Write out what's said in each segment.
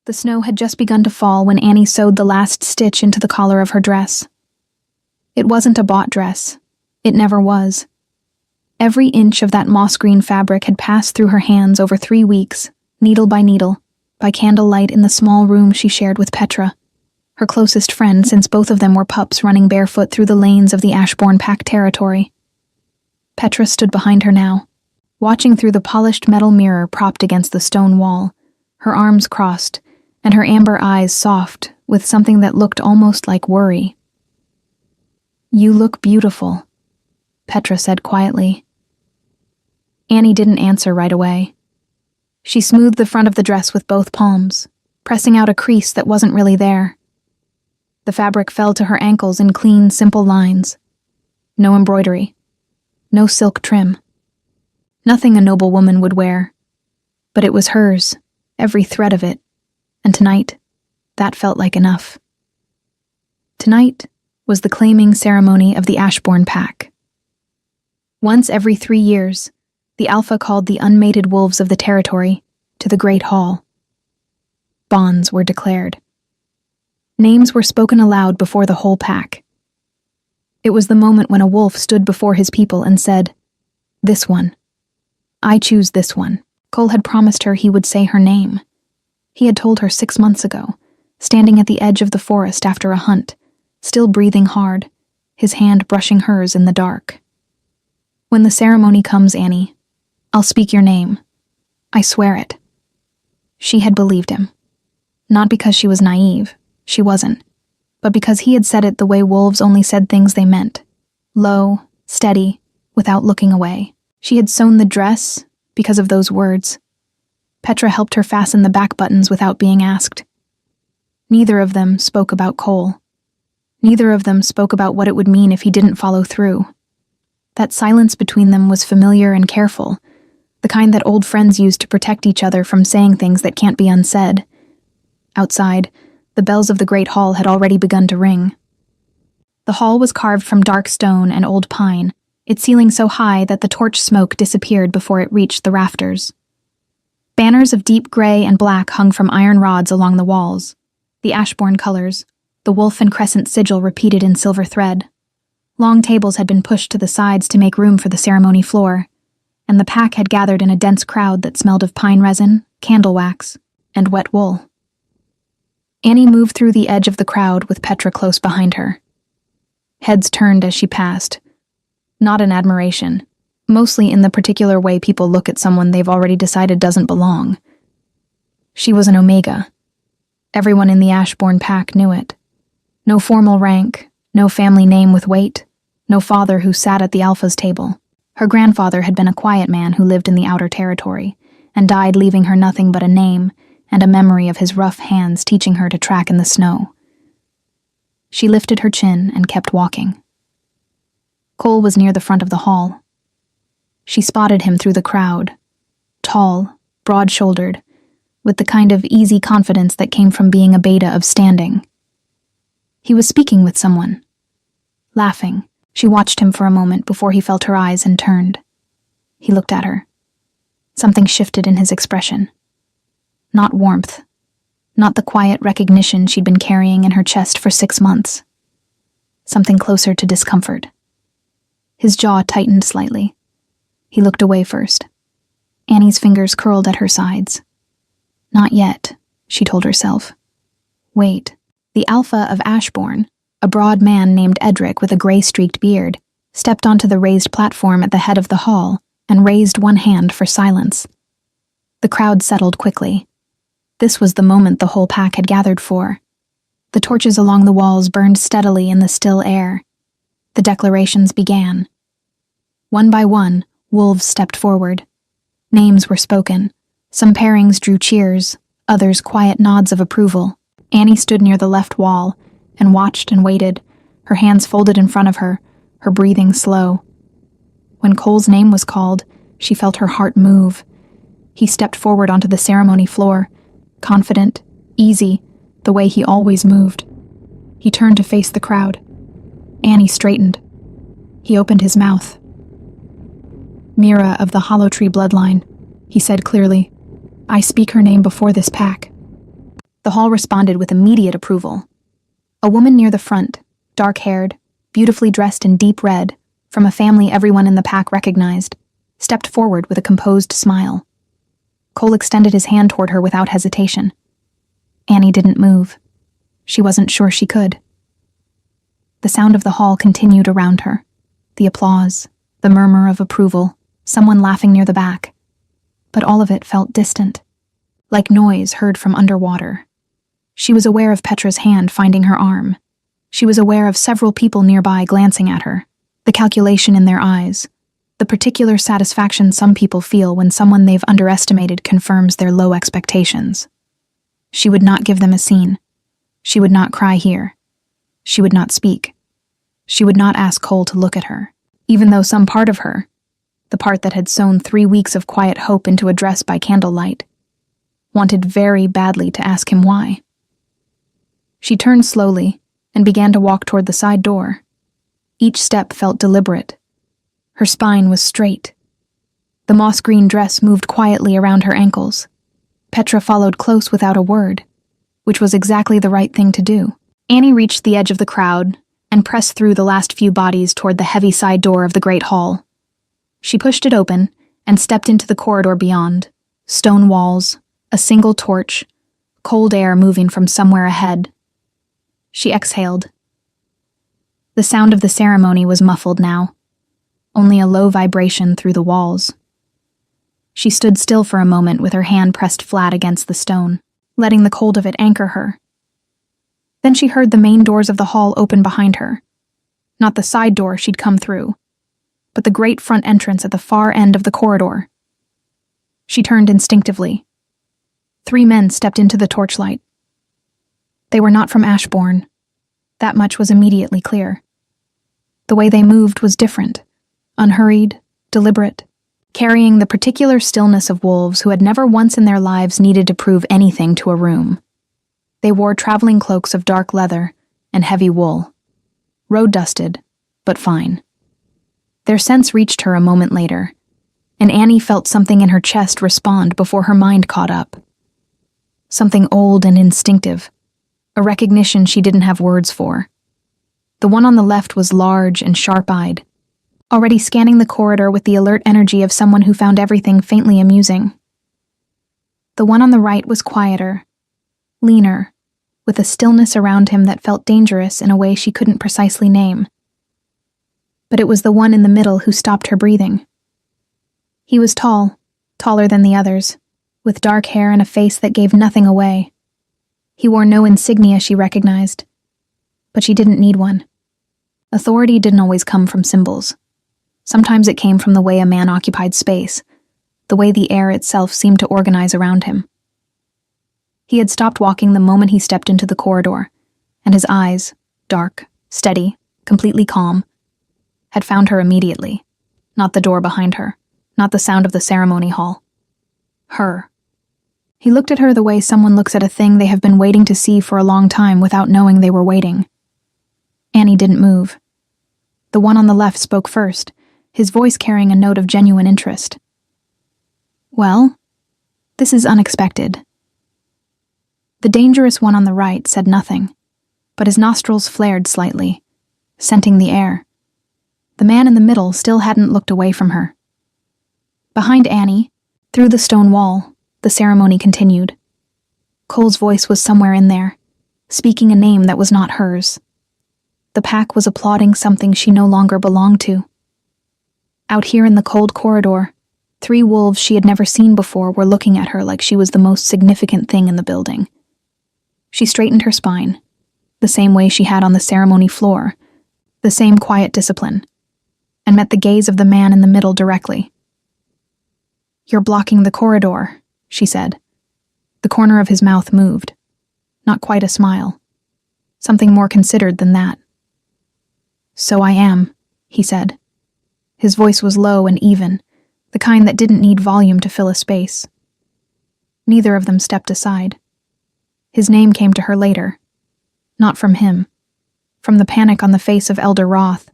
The snow had just begun to fall when Annie sewed the last stitch into the collar of her dress. It wasn't a bought dress. It never was. Every inch of that moss-green fabric had passed through her hands over 3 weeks, needle, by candlelight in the small room she shared with Petra, her closest friend since both of them were pups running barefoot through the lanes of the Ashbourne Pack territory. Petra stood behind her now, watching through the polished metal mirror propped against the stone wall, her arms crossed, and her amber eyes soft with something that looked almost like worry. "You look beautiful," Petra said quietly. Annie didn't answer right away. She smoothed the front of the dress with both palms, pressing out a crease that wasn't really there. The fabric fell to her ankles in clean, simple lines. No embroidery. No silk trim. Nothing a noble woman would wear. But it was hers, every thread of it, and tonight, that felt like enough. Tonight was the claiming ceremony of the Ashbourne Pack. Once every 3 years, the Alpha called the unmated wolves of the territory to the Great Hall. Bonds were declared. Names were spoken aloud before the whole pack. It was the moment when a wolf stood before his people and said, "This one. I choose this one." Cole had promised her he would say her name. He had told her 6 months ago, standing at the edge of the forest after a hunt, still breathing hard, his hand brushing hers in the dark. "When the ceremony comes, Annie, I'll speak your name. I swear it." She had believed him. Not because she was naive, she wasn't, but because he had said it the way wolves only said things they meant. Low, steady, without looking away. She had sewn the dress because of those words. Petra helped her fasten the back buttons without being asked. Neither of them spoke about Cole. Neither of them spoke about what it would mean if he didn't follow through. That silence between them was familiar and careful, the kind that old friends use to protect each other from saying things that can't be unsaid. Outside, the bells of the Great Hall had already begun to ring. The hall was carved from dark stone and old pine, its ceiling so high that the torch smoke disappeared before it reached the rafters. Banners of deep gray and black hung from iron rods along the walls, the Ashbourne colors, the wolf and crescent sigil repeated in silver thread. Long tables had been pushed to the sides to make room for the ceremony floor, and the pack had gathered in a dense crowd that smelled of pine resin, candle wax, and wet wool. Annie moved through the edge of the crowd with Petra close behind her. Heads turned as she passed, not in admiration, mostly in the particular way people look at someone they've already decided doesn't belong. She was an Omega. Everyone in the Ashbourne Pack knew it. No formal rank, no family name with weight, no father who sat at the Alpha's table. Her grandfather had been a quiet man who lived in the outer territory, and died leaving her nothing but a name and a memory of his rough hands teaching her to track in the snow. She lifted her chin and kept walking. Cole was near the front of the hall. She spotted him through the crowd, tall, broad-shouldered, with the kind of easy confidence that came from being a beta of standing. He was speaking with someone. Laughing, she watched him for a moment before he felt her eyes and turned. He looked at her. Something shifted in his expression. Not warmth. Not the quiet recognition she'd been carrying in her chest for 6 months. Something closer to discomfort. His jaw tightened slightly. He looked away first. Annie's fingers curled at her sides. Not yet, she told herself. Wait. The Alpha of Ashbourne, a broad man named Edric with a gray-streaked beard, stepped onto the raised platform at the head of the hall and raised one hand for silence. The crowd settled quickly. This was the moment the whole pack had gathered for. The torches along the walls burned steadily in the still air. The declarations began. One by one, wolves stepped forward. Names were spoken. Some pairings drew cheers, others quiet nods of approval. Annie stood near the left wall and watched and waited, her hands folded in front of her, her breathing slow. When Cole's name was called, she felt her heart move. He stepped forward onto the ceremony floor, confident, easy, the way he always moved. He turned to face the crowd. Annie straightened. He opened his mouth. "Mira of the Hollow Tree bloodline," he said clearly. "I speak her name before this pack." hall responded with immediate approval. A woman near the front, dark-haired, beautifully dressed in deep red, from a family everyone in the pack recognized, stepped forward with a composed smile. Cole extended his hand toward her without hesitation. Annie didn't move. She wasn't sure she could. The sound of the hall continued around her. The applause, the murmur of approval, someone laughing near the back. But all of it felt distant, like noise heard from underwater. She was aware of Petra's hand finding her arm. She was aware of several people nearby glancing at her, the calculation in their eyes, the particular satisfaction some people feel when someone they've underestimated confirms their low expectations. She would not give them a scene. She would not cry here. She would not speak. She would not ask Cole to look at her, even though some part of her, the part that had sown 3 weeks of quiet hope into a dress by candlelight, wanted very badly to ask him why. She turned slowly and began to walk toward the side door. Each step felt deliberate. Her spine was straight. The moss-green dress moved quietly around her ankles. Petra followed close without a word, which was exactly the right thing to do. Annie reached the edge of the crowd and pressed through the last few bodies toward the heavy side door of the great hall. She pushed it open and stepped into the corridor beyond. Stone walls, a single torch, cold air moving from somewhere ahead. She exhaled. The sound of the ceremony was muffled now, only a low vibration through the walls. She stood still for a moment with her hand pressed flat against the stone, letting the cold of it anchor her. Then she heard the main doors of the hall open behind her. Not the side door she'd come through, but the great front entrance at the far end of the corridor. She turned instinctively. 3 men stepped into the torchlight. They were not from Ashbourne. That much was immediately clear. The way they moved was different, unhurried, deliberate, carrying the particular stillness of wolves who had never once in their lives needed to prove anything to a room. They wore traveling cloaks of dark leather and heavy wool, road-dusted, but fine. Their scents reached her a moment later, and Annie felt something in her chest respond before her mind caught up. Something old and instinctive, a recognition she didn't have words for. The one on the left was large and sharp-eyed, already scanning the corridor with the alert energy of someone who found everything faintly amusing. The one on the right was quieter, leaner, with a stillness around him that felt dangerous in a way she couldn't precisely name. But it was the one in the middle who stopped her breathing. He was tall, taller than the others, with dark hair and a face that gave nothing away. He wore no insignia she recognized, but she didn't need one. Authority didn't always come from symbols. Sometimes it came from the way a man occupied space, the way the air itself seemed to organize around him. He had stopped walking the moment he stepped into the corridor, and his eyes, dark, steady, completely calm, had found her immediately. Not the door behind her, not the sound of the ceremony hall. Her. He looked at her the way someone looks at a thing they have been waiting to see for a long time without knowing they were waiting. Annie didn't move. The one on the left spoke first, his voice carrying a note of genuine interest. "Well, this is unexpected." The dangerous one on the right said nothing, but his nostrils flared slightly, scenting the air. The man in the middle still hadn't looked away from her. Behind Annie, through the stone wall, the ceremony continued. Cole's voice was somewhere in there, speaking a name that was not hers. The pack was applauding something she no longer belonged to. Out here in the cold corridor, 3 wolves she had never seen before were looking at her like she was the most significant thing in the building. She straightened her spine, the same way she had on the ceremony floor, the same quiet discipline, and met the gaze of the man in the middle directly. "You're blocking the corridor," she said. The corner of his mouth moved. Not quite a smile. Something more considered than that. "So I am," he said. His voice was low and even, the kind that didn't need volume to fill a space. Neither of them stepped aside. His name came to her later. Not from him. From the panic on the face of Elder Roth,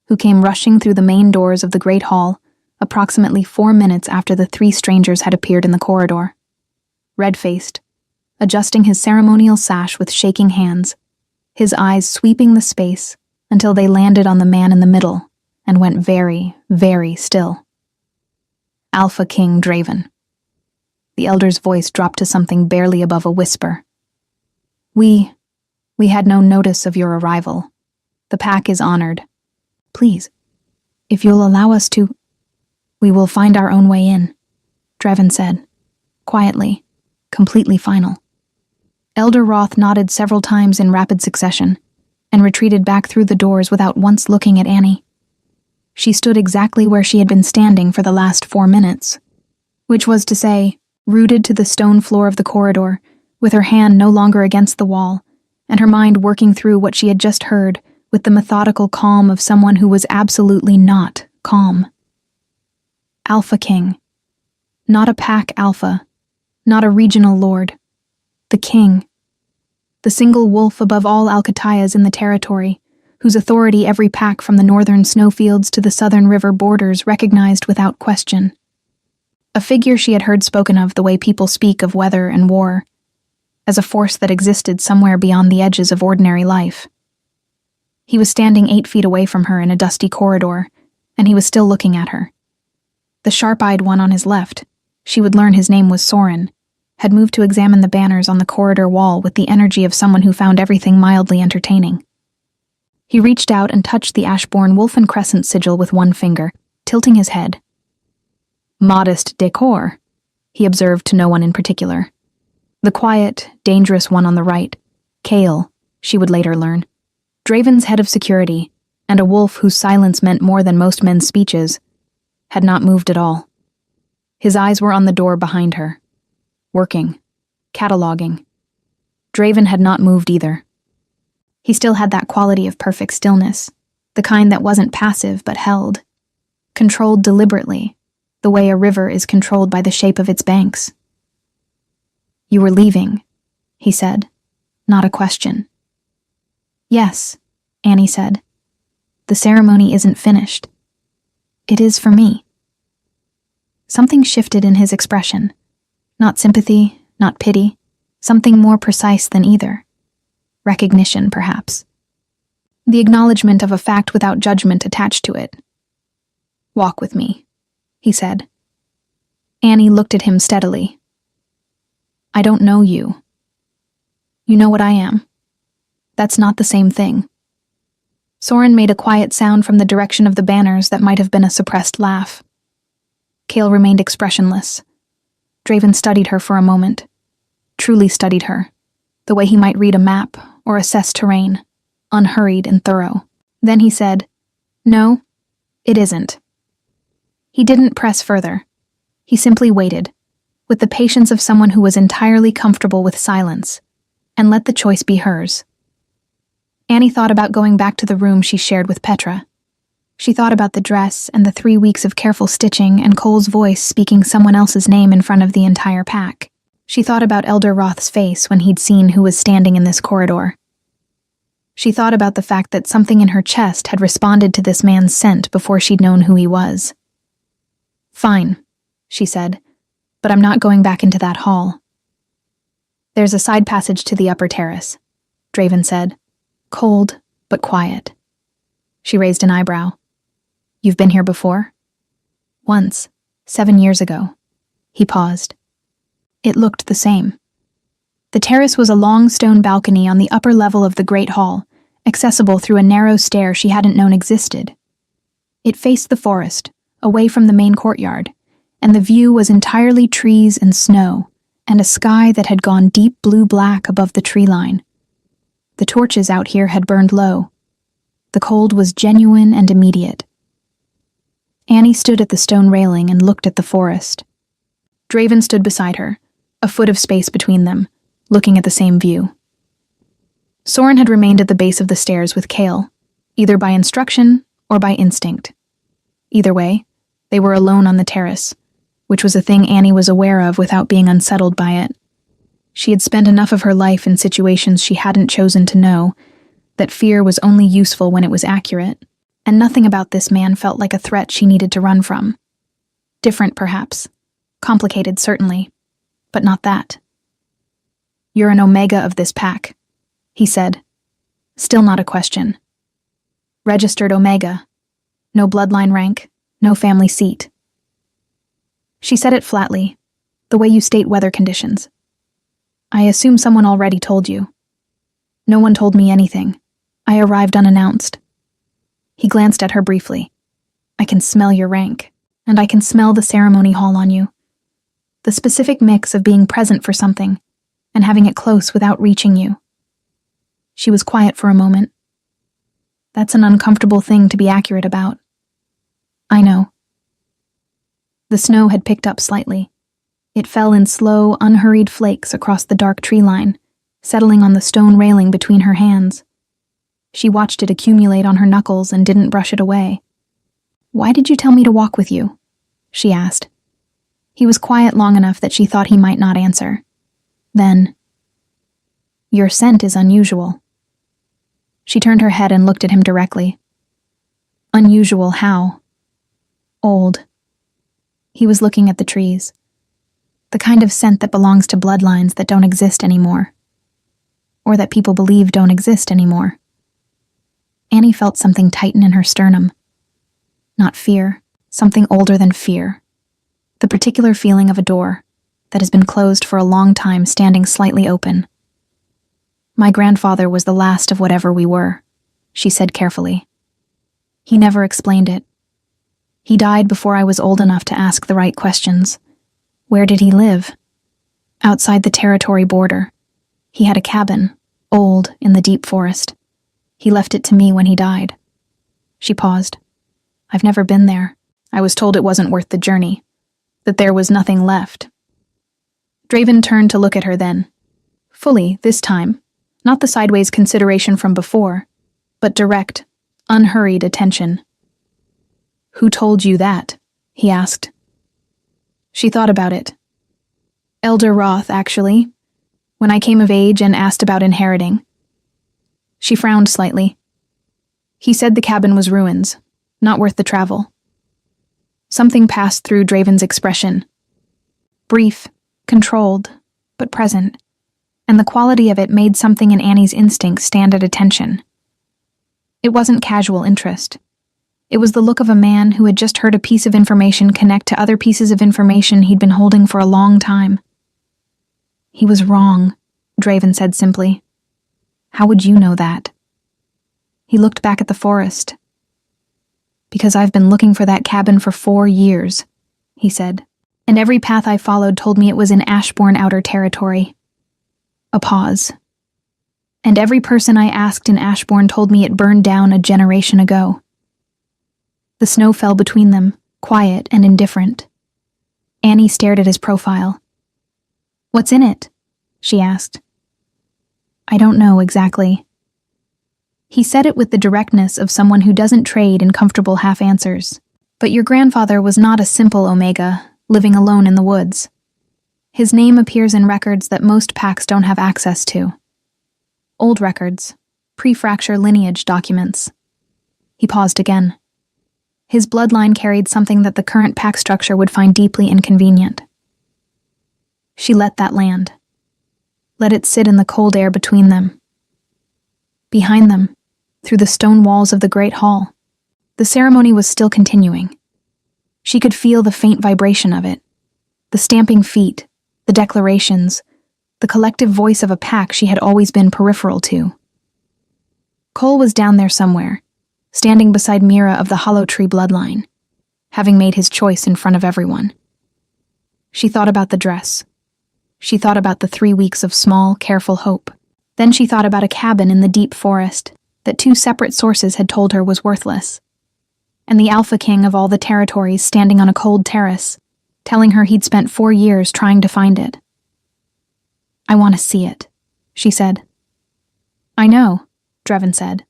who came rushing through the main doors of the great hall approximately 4 minutes after the 3 strangers had appeared in the corridor. Red-faced, adjusting his ceremonial sash with shaking hands, his eyes sweeping the space until they landed on the man in the middle and went very, very still. Alpha King Draven. The elder's voice dropped to something barely above a whisper. We had no notice of your arrival. The pack is honored. Please, if you'll allow us to, we will find our own way in, Draven said, quietly, completely final. Elder Roth nodded several times in rapid succession and retreated back through the doors without once looking at Annie. She stood exactly where she had been standing for the last 4 minutes, which was to say, rooted to the stone floor of the corridor, with her hand no longer against the wall, and her mind working through what she had just heard with the methodical calm of someone who was absolutely not calm. Alpha King. Not a pack alpha, not a regional lord. The king. The single wolf above all Alcatayas in the territory, whose authority every pack from the northern snowfields to the southern river borders recognized without question. A figure she had heard spoken of the way people speak of weather and war, as a force that existed somewhere beyond the edges of ordinary life. He was standing 8 feet away from her in a dusty corridor, and he was still looking at her. The sharp-eyed one on his left, she would learn his name was Soren, had moved to examine the banners on the corridor wall with the energy of someone who found everything mildly entertaining. He reached out and touched the Ashbourne wolf and crescent sigil with one finger, tilting his head. Modest decor, he observed to no one in particular. The quiet, dangerous one on the right, Kale, she would later learn, Draven's head of security, and a wolf whose silence meant more than most men's speeches, had not moved at all. His eyes were on the door behind her, working, cataloging. Draven had not moved either. He still had that quality of perfect stillness, the kind that wasn't passive but held, controlled deliberately, the way a river is controlled by the shape of its banks. You were leaving, he said, not a question. Yes, Annie said. The ceremony isn't finished. It is for me. Something shifted in his expression. Not sympathy, not pity, something more precise than either. Recognition, perhaps. The acknowledgement of a fact without judgment attached to it. Walk with me, he said. Annie looked at him steadily. I don't know you. You know what I am. That's not the same thing. Soren made a quiet sound from the direction of the banners that might have been a suppressed laugh. Kale remained expressionless. Draven studied her for a moment. Truly studied her, the way he might read a map or assess terrain, unhurried and thorough. Then he said, No, it isn't. He didn't press further. He simply waited, with the patience of someone who was entirely comfortable with silence, and let the choice be hers. Annie thought about going back to the room she shared with Petra. She thought about the dress and the 3 weeks of careful stitching and Cole's voice speaking someone else's name in front of the entire pack. She thought about Elder Roth's face when he'd seen who was standing in this corridor. She thought about the fact that something in her chest had responded to this man's scent before she'd known who he was. Fine, she said, but I'm not going back into that hall. There's a side passage to the upper terrace, Draven said, cold but quiet. She raised an eyebrow. You've been here before? Once, 7 years ago. He paused. It looked the same. The terrace was a long stone balcony on the upper level of the Great Hall, accessible through a narrow stair she hadn't known existed. It faced the forest, away from the main courtyard, and the view was entirely trees and snow, and a sky that had gone deep blue-black above the tree line. The torches out here had burned low. The cold was genuine and immediate. Annie stood at the stone railing and looked at the forest. Draven stood beside her, a foot of space between them, looking at the same view. Soren had remained at the base of the stairs with Kale, either by instruction or by instinct. Either way, they were alone on the terrace, which was a thing Annie was aware of without being unsettled by it. She had spent enough of her life in situations she hadn't chosen to know that fear was only useful when it was accurate, and nothing about this man felt like a threat she needed to run from. Different, perhaps. Complicated, certainly. But not that. "You're an Omega of this pack," he said. Still not a question. Registered Omega. No bloodline rank, no family seat. She said it flatly, the way you state weather conditions. "I assume someone already told you." "No one told me anything. I arrived unannounced." He glanced at her briefly. "I can smell your rank, and I can smell the ceremony hall on you. The specific mix of being present for something and having it close without reaching you." She was quiet for a moment. "That's an uncomfortable thing to be accurate about." "I know." The snow had picked up slightly. It fell in slow, unhurried flakes across the dark tree line, settling on the stone railing between her hands. She watched it accumulate on her knuckles and didn't brush it away. "Why did you tell me to walk with you?" she asked. He was quiet long enough that she thought he might not answer. Then, "Your scent is unusual." She turned her head and looked at him directly. "Unusual how?" "Old." He was looking at the trees. The kind of scent that belongs to bloodlines that don't exist anymore. Or that people believe don't exist anymore. Annie felt something tighten in her sternum. Not fear, something older than fear. The particular feeling of a door that has been closed for a long time standing slightly open. "My grandfather was the last of whatever we were," she said carefully. "He never explained it. He died before I was old enough to ask the right questions. Where did he live? Outside the territory border. He had a cabin, old, in the deep forest. He left it to me when he died." She paused. "I've never been there. I was told it wasn't worth the journey, that there was nothing left." Draven turned to look at her then. Fully, this time. Not the sideways consideration from before, but direct, unhurried attention. "Who told you that?" he asked. She thought about it. "Elder Roth, actually, when I came of age and asked about inheriting." She frowned slightly. "He said the cabin was ruins, not worth the travel." Something passed through Draven's expression. Brief, controlled, but present, and the quality of it made something in Annie's instincts stand at attention. It wasn't casual interest. It was the look of a man who had just heard a piece of information connect to other pieces of information he'd been holding for a long time. "He was wrong," Draven said simply. "How would you know that?" He looked back at the forest. "Because I've been looking for that cabin for 4 years," he said, "and every path I followed told me it was in Ashbourne Outer Territory." A pause. "And every person I asked in Ashbourne told me it burned down a generation ago." The snow fell between them, quiet and indifferent. Annie stared at his profile. "What's in it?" she asked. "I don't know exactly." He said it with the directness of someone who doesn't trade in comfortable half-answers. "But your grandfather was not a simple Omega, living alone in the woods. His name appears in records that most packs don't have access to. Old records, pre-fracture lineage documents." He paused again. His bloodline carried something that the current pack structure would find deeply inconvenient. She let that land. Let it sit in the cold air between them. Behind them, through the stone walls of the great hall, the ceremony was still continuing. She could feel the faint vibration of it, the stamping feet, the declarations, the collective voice of a pack she had always been peripheral to. Cole was down there somewhere, standing beside Mira of the Hollow Tree bloodline, having made his choice in front of everyone. She thought about the dress. She thought about the 3 weeks of small, careful hope. Then she thought about a cabin in the deep forest that 2 separate sources had told her was worthless, and the Alpha King of all the territories standing on a cold terrace, telling her he'd spent 4 years trying to find it. "I want to see it," she said. "I know," Draven said,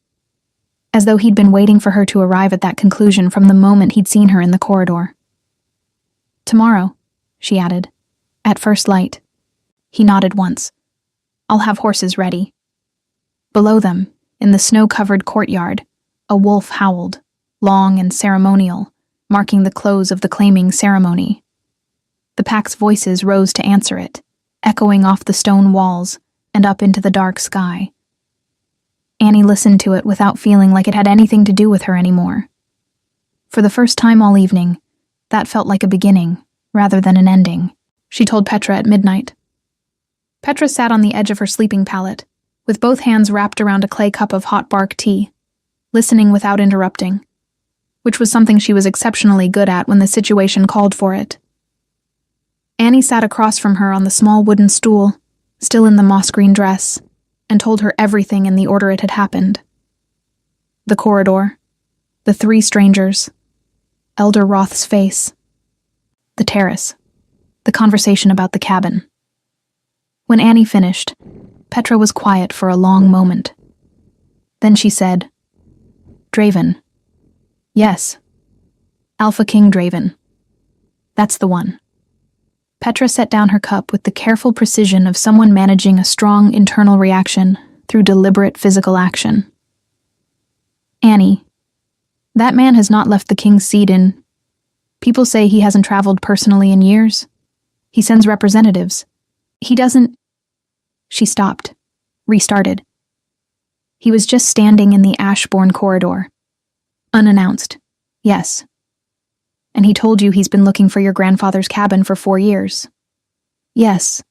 as though he'd been waiting for her to arrive at that conclusion from the moment he'd seen her in the corridor. "Tomorrow," she added, "at first light." He nodded once. "I'll have horses ready." Below them, in the snow-covered courtyard, a wolf howled, long and ceremonial, marking the close of the claiming ceremony. The pack's voices rose to answer it, echoing off the stone walls, and up into the dark sky. Annie listened to it without feeling like it had anything to do with her anymore. For the first time all evening, that felt like a beginning, rather than an ending, she told Petra at midnight. Petra sat on the edge of her sleeping pallet, with both hands wrapped around a clay cup of hot bark tea, listening without interrupting, which was something she was exceptionally good at when the situation called for it. Annie sat across from her on the small wooden stool, still in the moss-green dress, and told her everything in the order it had happened. The corridor, the 3 strangers, Elder Roth's face, the terrace, the conversation about the cabin. When Annie finished, Petra was quiet for a long moment. Then she said, "Draven." "Yes. Alpha King Draven. That's the one." Petra set down her cup with the careful precision of someone managing a strong internal reaction through deliberate physical action. "Annie, that man has not left the king's seat in... People say he hasn't traveled personally in years. He sends representatives. He doesn't..." She stopped, restarted. "He was just standing in the Ashbourne corridor. Unannounced. Yes. And he told you he's been looking for your grandfather's cabin for 4 years. Yes."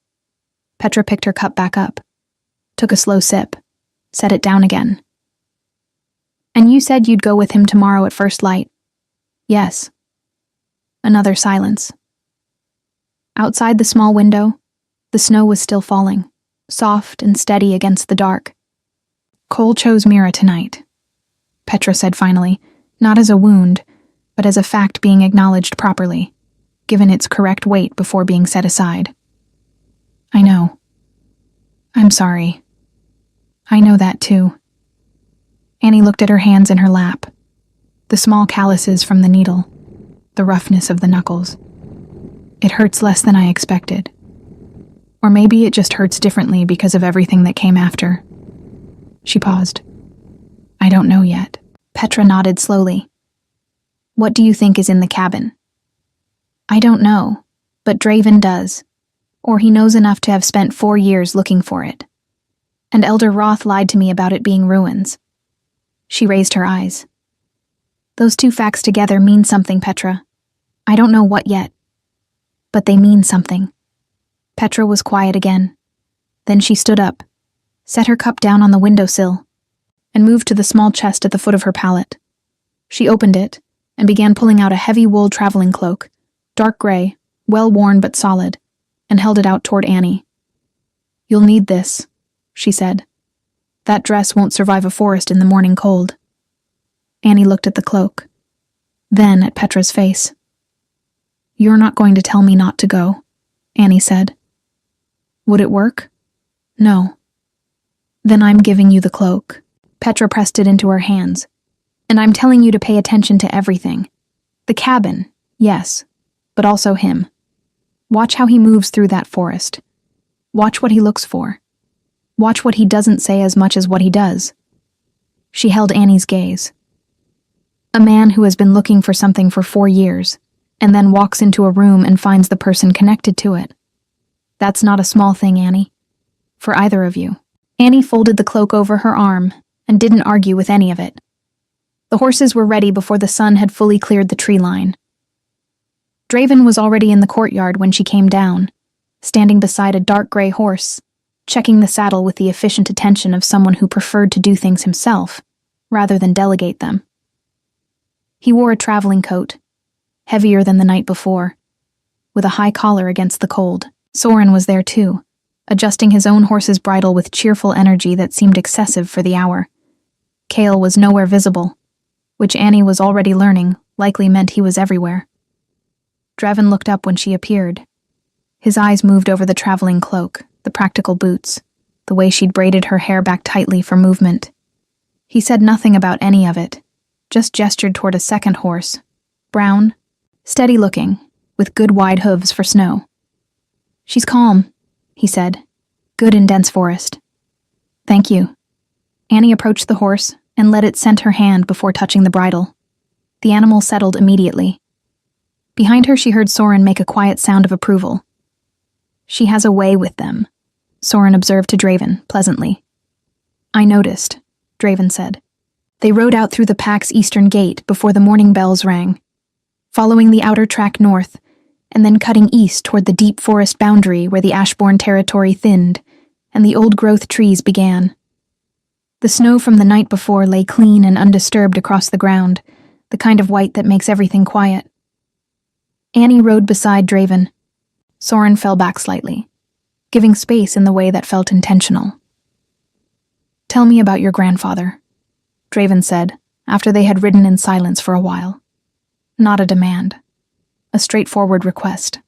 Petra picked her cup back up, took a slow sip, set it down again. "And you said you'd go with him tomorrow at first light." "Yes." Another silence. Outside the small window, the snow was still falling, soft and steady against the dark. "Cole chose Mira tonight," Petra said finally, not as a wound, but as a fact being acknowledged properly, given its correct weight before being set aside. "I know. I'm sorry. I know that too." Annie looked at her hands in her lap, the small calluses from the needle, the roughness of the knuckles. "It hurts less than I expected. Or maybe it just hurts differently because of everything that came after." She paused. "I don't know yet." Petra nodded slowly. "What do you think is in the cabin?" "I don't know, but Draven does. Or he knows enough to have spent 4 years looking for it. And Elder Roth lied to me about it being ruins." She raised her eyes. "Those 2 facts together mean something, Petra. I don't know what yet. But they mean something." Petra was quiet again. Then she stood up, set her cup down on the windowsill, and moved to the small chest at the foot of her pallet. She opened it and began pulling out a heavy wool traveling cloak, dark gray, well-worn but solid, and held it out toward Annie. "You'll need this," she said. "That dress won't survive a forest in the morning cold." Annie looked at the cloak, then at Petra's face. "You're not going to tell me not to go," Annie said. "Would it work?" "No." "Then I'm giving you the cloak." Petra pressed it into her hands. "And I'm telling you to pay attention to everything. The cabin, yes, but also him. Watch how he moves through that forest. Watch what he looks for. Watch what he doesn't say as much as what he does." She held Annie's gaze. "A man who has been looking for something for 4 years, and then walks into a room and finds the person connected to it. That's not a small thing, Annie. For either of you." Annie folded the cloak over her arm and didn't argue with any of it. The horses were ready before the sun had fully cleared the tree line. Draven was already in the courtyard when she came down, standing beside a dark gray horse, checking the saddle with the efficient attention of someone who preferred to do things himself, rather than delegate them. He wore a traveling coat, heavier than the night before, with a high collar against the cold. Soren was there too, adjusting his own horse's bridle with cheerful energy that seemed excessive for the hour. Cale was nowhere visible, which Annie was already learning likely meant he was everywhere. Draven looked up when she appeared. His eyes moved over the traveling cloak, the practical boots, the way she'd braided her hair back tightly for movement. He said nothing about any of it, just gestured toward a second horse, brown, steady-looking, with good wide hooves for snow. "She's calm," he said. "Good in dense forest." "Thank you." Annie approached the horse and let it scent her hand before touching the bridle. The animal settled immediately. Behind her she heard Soren make a quiet sound of approval. "She has a way with them," Soren observed to Draven, pleasantly. I noticed, Draven said. They rode out through the pack's eastern gate before the morning bells rang, following the outer track north, and then cutting east toward the deep forest boundary where the Ashbourne territory thinned and the old-growth trees began. The snow from the night before lay clean and undisturbed across the ground, the kind of white that makes everything quiet. Annie rode beside Draven. Soren fell back slightly, giving space in the way that felt intentional. Tell me about your grandfather, Draven said, after they had ridden in silence for a while. Not a demand. A straightforward request.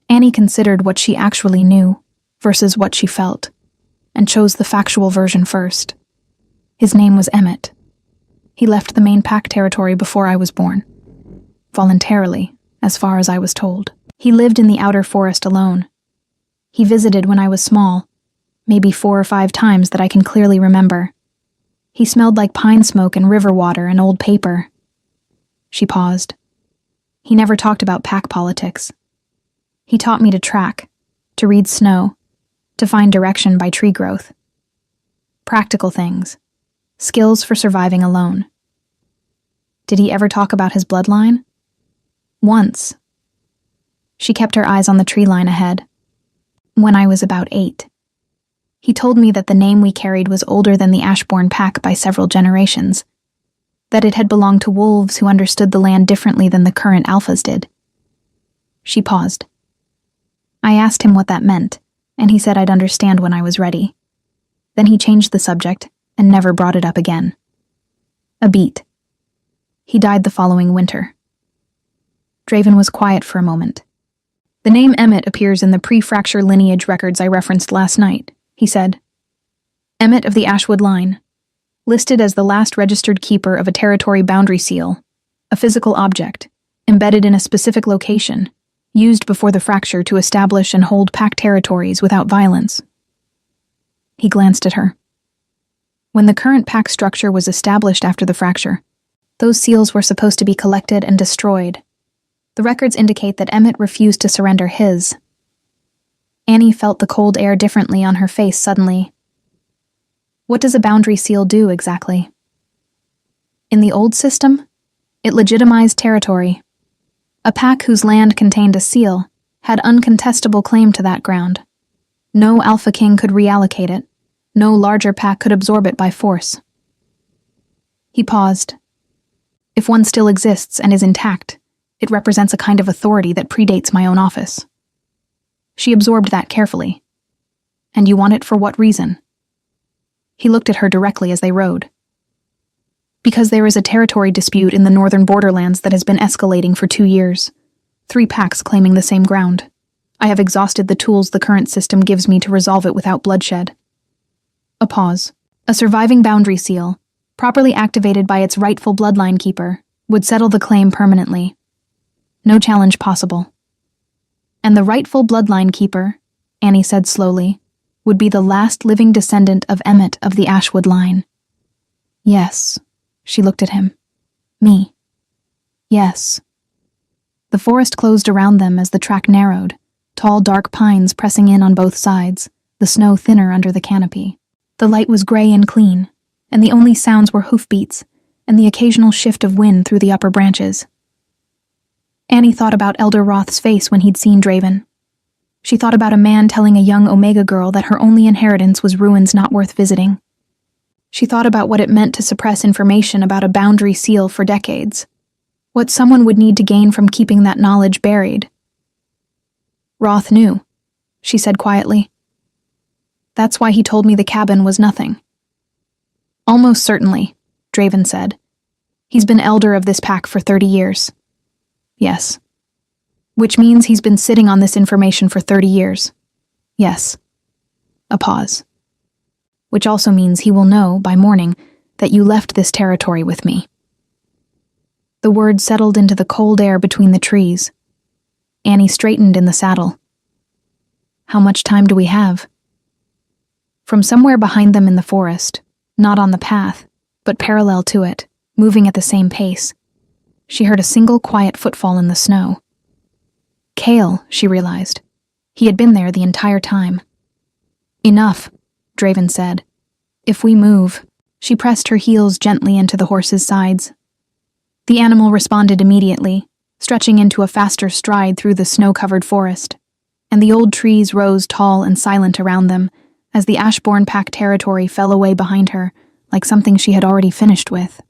Annie considered what she actually knew versus what she felt, and chose the factual version first. His name was Emmett. He left the main pack territory before I was born. Voluntarily, as far as I was told. He lived in the outer forest alone. He visited when I was small, maybe 4 or 5 times that I can clearly remember. He smelled like pine smoke and river water and old paper. She paused. He never talked about pack politics. He taught me to track, to read snow, to find direction by tree growth. Practical things. Skills for surviving alone. Did he ever talk about his bloodline? Once. She kept her eyes on the tree line ahead. When I was about 8. He told me that the name we carried was older than the Ashbourne pack by several generations, that it had belonged to wolves who understood the land differently than the current alphas did. She paused. I asked him what that meant, and he said I'd understand when I was ready. Then he changed the subject and never brought it up again. A beat. He died the following winter. Draven was quiet for a moment. The name Emmett appears in the pre-fracture lineage records I referenced last night, he said. Emmett of the Ashwood line, listed as the last registered keeper of a territory boundary seal, a physical object, embedded in a specific location, used before the fracture to establish and hold pack territories without violence. He glanced at her. When the current pack structure was established after the fracture, those seals were supposed to be collected and destroyed. The records indicate that Emmett refused to surrender his. Annie felt the cold air differently on her face suddenly. What does a boundary seal do exactly? In the old system, it legitimized territory. A pack whose land contained a seal had uncontestable claim to that ground. No Alpha King could reallocate it. No larger pack could absorb it by force. He paused. If one still exists and is intact, it represents a kind of authority that predates my own office. She absorbed that carefully. And you want it for what reason? He looked at her directly as they rode. Because there is a territory dispute in the northern borderlands that has been escalating for 2 years. 3 packs claiming the same ground. I have exhausted the tools the current system gives me to resolve it without bloodshed. A pause. A surviving boundary seal, properly activated by its rightful bloodline keeper, would settle the claim permanently. No challenge possible. And the rightful bloodline keeper, Annie said slowly, would be the last living descendant of Emmett of the Ashwood line. Yes, she looked at him. Me. Yes. The forest closed around them as the track narrowed, tall dark pines pressing in on both sides, the snow thinner under the canopy. The light was gray and clean, and the only sounds were hoofbeats and the occasional shift of wind through the upper branches. Annie thought about Elder Roth's face when he'd seen Draven. She thought about a man telling a young Omega girl that her only inheritance was ruins not worth visiting. She thought about what it meant to suppress information about a boundary seal for decades, what someone would need to gain from keeping that knowledge buried. Roth knew, she said quietly. That's why he told me the cabin was nothing. Almost certainly, Draven said. He's been elder of this pack for 30 years. Yes. Which means he's been sitting on this information for 30 years. Yes. A pause. Which also means he will know, by morning, that you left this territory with me. The word settled into the cold air between the trees. Annie straightened in the saddle. How much time do we have? From somewhere behind them in the forest, not on the path, but parallel to it, moving at the same pace, she heard a single quiet footfall in the snow. Cale, she realized. He had been there the entire time. Enough, Draven said. If we move. She pressed her heels gently into the horse's sides. The animal responded immediately, stretching into a faster stride through the snow-covered forest, and the old trees rose tall and silent around them as the Ashbourne Pack territory fell away behind her like something she had already finished with.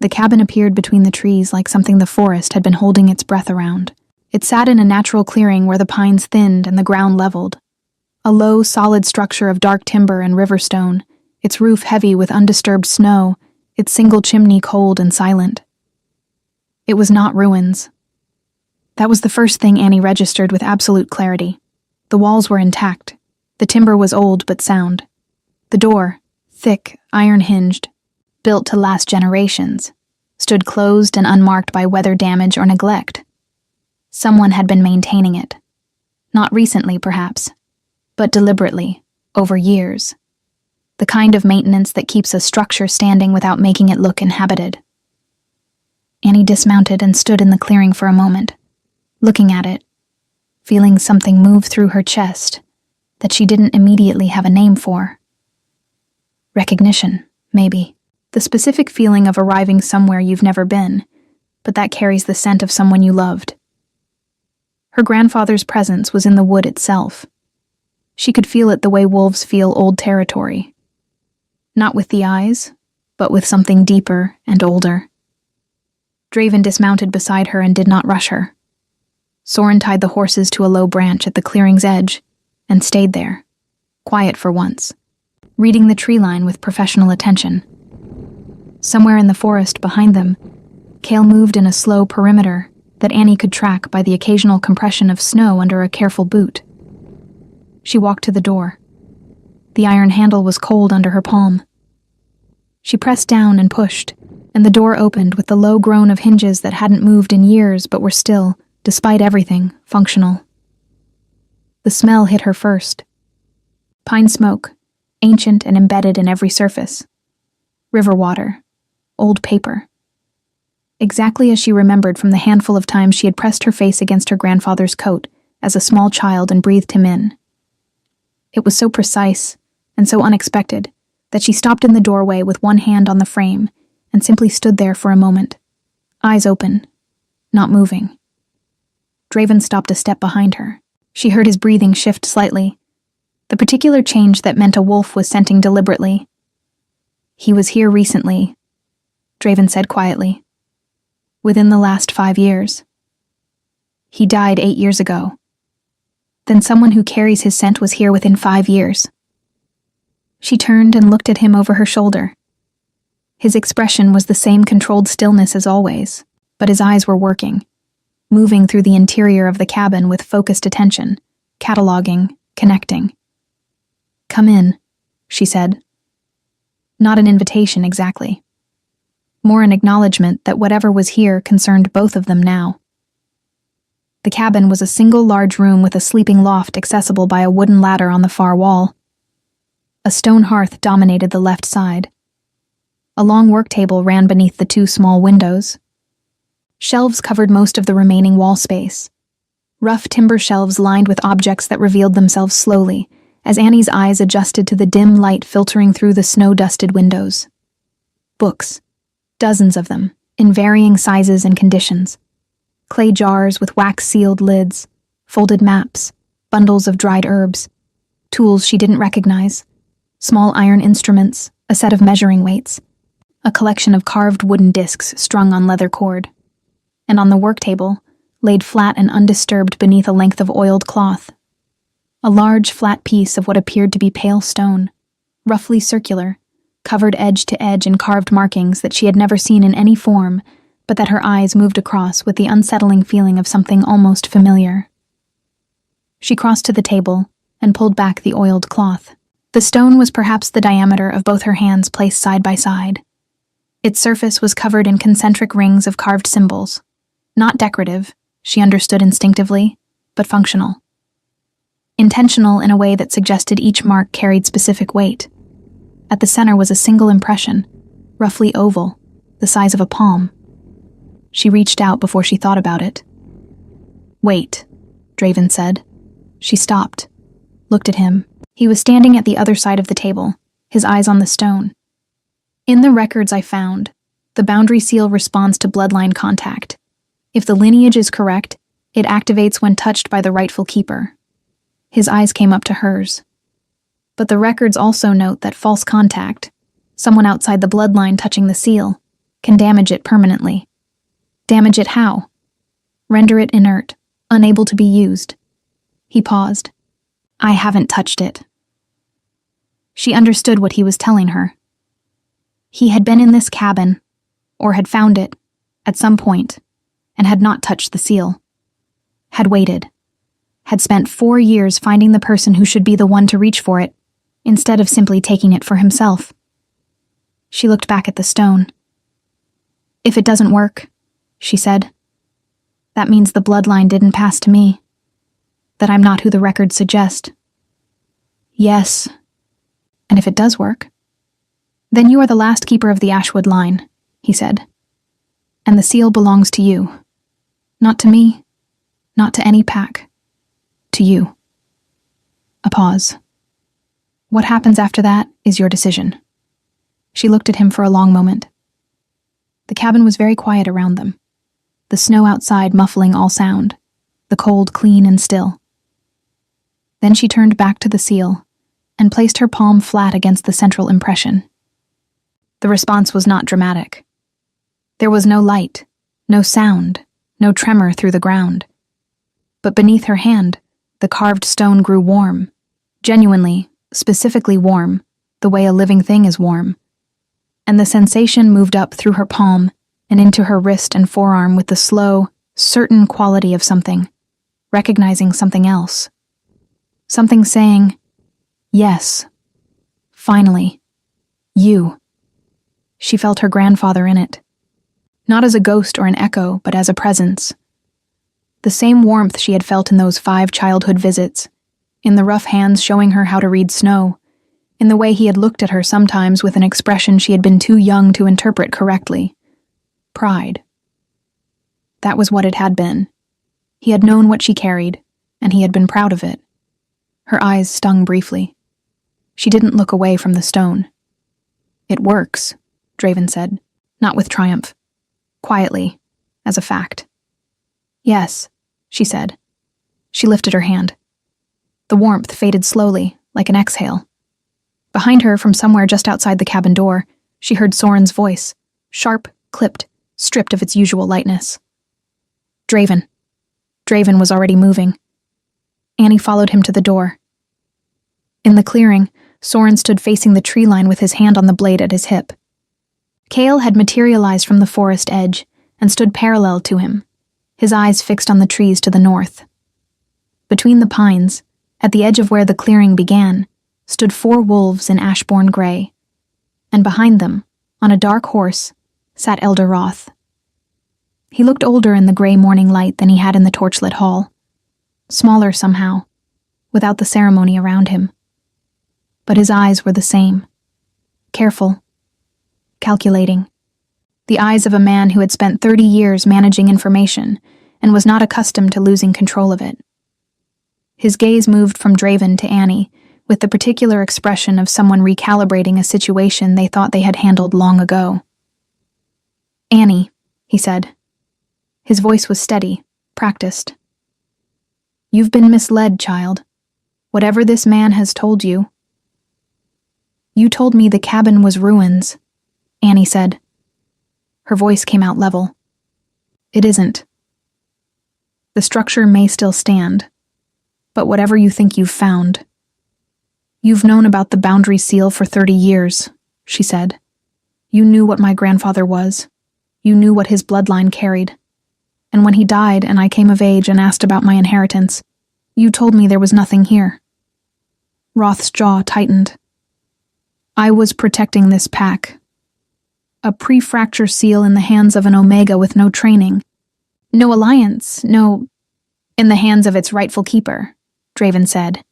The cabin appeared between the trees like something the forest had been holding its breath around. It sat in a natural clearing where the pines thinned and the ground leveled. A low, solid structure of dark timber and river stone, its roof heavy with undisturbed snow, its single chimney cold and silent. It was not ruins. That was the first thing Annie registered with absolute clarity. The walls were intact. The timber was old but sound. The door, thick, iron-hinged, built to last generations, stood closed and unmarked by weather damage or neglect. Someone had been maintaining it. Not recently, perhaps, but deliberately, over years. The kind of maintenance that keeps a structure standing without making it look inhabited. Annie dismounted and stood in the clearing for a moment, looking at it, feeling something move through her chest that she didn't immediately have a name for. Recognition, maybe. The specific feeling of arriving somewhere you've never been, but that carries the scent of someone you loved. Her grandfather's presence was in the wood itself. She could feel it the way wolves feel old territory. Not with the eyes, but with something deeper and older. Draven dismounted beside her and did not rush her. Soren tied the horses to a low branch at the clearing's edge and stayed there, quiet for once, reading the tree line with professional attention. Somewhere in the forest behind them, Kale moved in a slow perimeter that Annie could track by the occasional compression of snow under a careful boot. She walked to the door. The iron handle was cold under her palm. She pressed down and pushed, and the door opened with the low groan of hinges that hadn't moved in years but were still, despite everything, functional. The smell hit her first. Pine smoke, ancient and embedded in every surface. River water. Old paper. Exactly as she remembered from the handful of times she had pressed her face against her grandfather's coat as a small child and breathed him in. It was so precise and so unexpected that she stopped in the doorway with one hand on the frame and simply stood there for a moment, eyes open, not moving. Draven stopped a step behind her. She heard his breathing shift slightly, the particular change that meant a wolf was scenting deliberately. He was here recently, Draven said quietly. Within the last 5 years. He died 8 years ago. Then someone who carries his scent was here within 5 years. She turned and looked at him over her shoulder. His expression was the same controlled stillness as always, but his eyes were working, moving through the interior of the cabin with focused attention, cataloging, connecting. "Come in," she said. Not an invitation exactly. More an acknowledgement that whatever was here concerned both of them now. The cabin was a single large room with a sleeping loft accessible by a wooden ladder on the far wall. A stone hearth dominated the left side. A long work table ran beneath the 2 small windows. Shelves covered most of the remaining wall space. Rough timber shelves lined with objects that revealed themselves slowly as Annie's eyes adjusted to the dim light filtering through the snow-dusted windows. Books. Dozens of them, in varying sizes and conditions. Clay jars with wax-sealed lids, folded maps, bundles of dried herbs, tools she didn't recognize, small iron instruments, a set of measuring weights, a collection of carved wooden discs strung on leather cord. And on the work table, laid flat and undisturbed beneath a length of oiled cloth, a large flat piece of what appeared to be pale stone, roughly circular, covered edge to edge in carved markings that she had never seen in any form, but that her eyes moved across with the unsettling feeling of something almost familiar. She crossed to the table and pulled back the oiled cloth. The stone was perhaps the diameter of both her hands placed side by side. Its surface was covered in concentric rings of carved symbols. Not decorative, she understood instinctively, but functional. Intentional in a way that suggested each mark carried specific weight. At the center was a single impression, roughly oval, the size of a palm. She reached out before she thought about it. "Wait," Draven said. She stopped, looked at him. He was standing at the other side of the table, his eyes on the stone. In the records I found, the boundary seal responds to bloodline contact. If the lineage is correct, it activates when touched by the rightful keeper. His eyes came up to hers. But the records also note that false contact, someone outside the bloodline touching the seal, can damage it permanently. Damage it how? Render it inert, unable to be used. He paused. I haven't touched it. She understood what he was telling her. He had been in this cabin, or had found it, at some point, and had not touched the seal. Had waited. Had spent 4 years finding the person who should be the one to reach for it, instead of simply taking it for himself. She looked back at the stone. If it doesn't work, she said, that means the bloodline didn't pass to me. That I'm not who the records suggest. Yes. And if it does work, then you are the last keeper of the Ashwood line, he said. And the seal belongs to you. Not to me, not to any pack. To you. A pause. What happens after that is your decision. She looked at him for a long moment. The cabin was very quiet around them, the snow outside muffling all sound, the cold clean and still. Then she turned back to the seal and placed her palm flat against the central impression. The response was not dramatic. There was no light, no sound, no tremor through the ground. But beneath her hand, the carved stone grew warm, genuinely, specifically warm, the way a living thing is warm. And the sensation moved up through her palm and into her wrist and forearm with the slow, certain quality of something, recognizing something else. Something saying, yes, finally, you. She felt her grandfather in it. Not as a ghost or an echo, but as a presence. The same warmth she had felt in those 5 childhood visits, in the rough hands showing her how to read snow, in the way he had looked at her sometimes with an expression she had been too young to interpret correctly. Pride. That was what it had been. He had known what she carried, and he had been proud of it. Her eyes stung briefly. She didn't look away from the stone. It works, Draven said, not with triumph. Quietly, as a fact. Yes, she said. She lifted her hand. The warmth faded slowly, like an exhale. Behind her, from somewhere just outside the cabin door, she heard Soren's voice, sharp, clipped, stripped of its usual lightness. Draven. Draven was already moving. Annie followed him to the door. In the clearing, Soren stood facing the tree line with his hand on the blade at his hip. Kale had materialized from the forest edge and stood parallel to him, his eyes fixed on the trees to the north. Between the pines, at the edge of where the clearing began, stood 4 wolves in ashbourne gray, and behind them, on a dark horse, sat Elder Roth. He looked older in the gray morning light than he had in the torchlit hall, smaller somehow, without the ceremony around him. But his eyes were the same, careful, calculating, the eyes of a man who had spent 30 years managing information and was not accustomed to losing control of it. His gaze moved from Draven to Annie, with the particular expression of someone recalibrating a situation they thought they had handled long ago. Annie, he said. His voice was steady, practiced. You've been misled, child. Whatever this man has told you. You told me the cabin was ruins, Annie said. Her voice came out level. It isn't. The structure may still stand, but whatever you think you've found. You've known about the boundary seal for 30 years, she said. You knew what my grandfather was. You knew what his bloodline carried. And when he died and I came of age and asked about my inheritance, you told me there was nothing here. Roth's jaw tightened. I was protecting this pack. A pre-fracture seal in the hands of an Omega with no training. No alliance, no... In the hands of its rightful keeper, Draven said.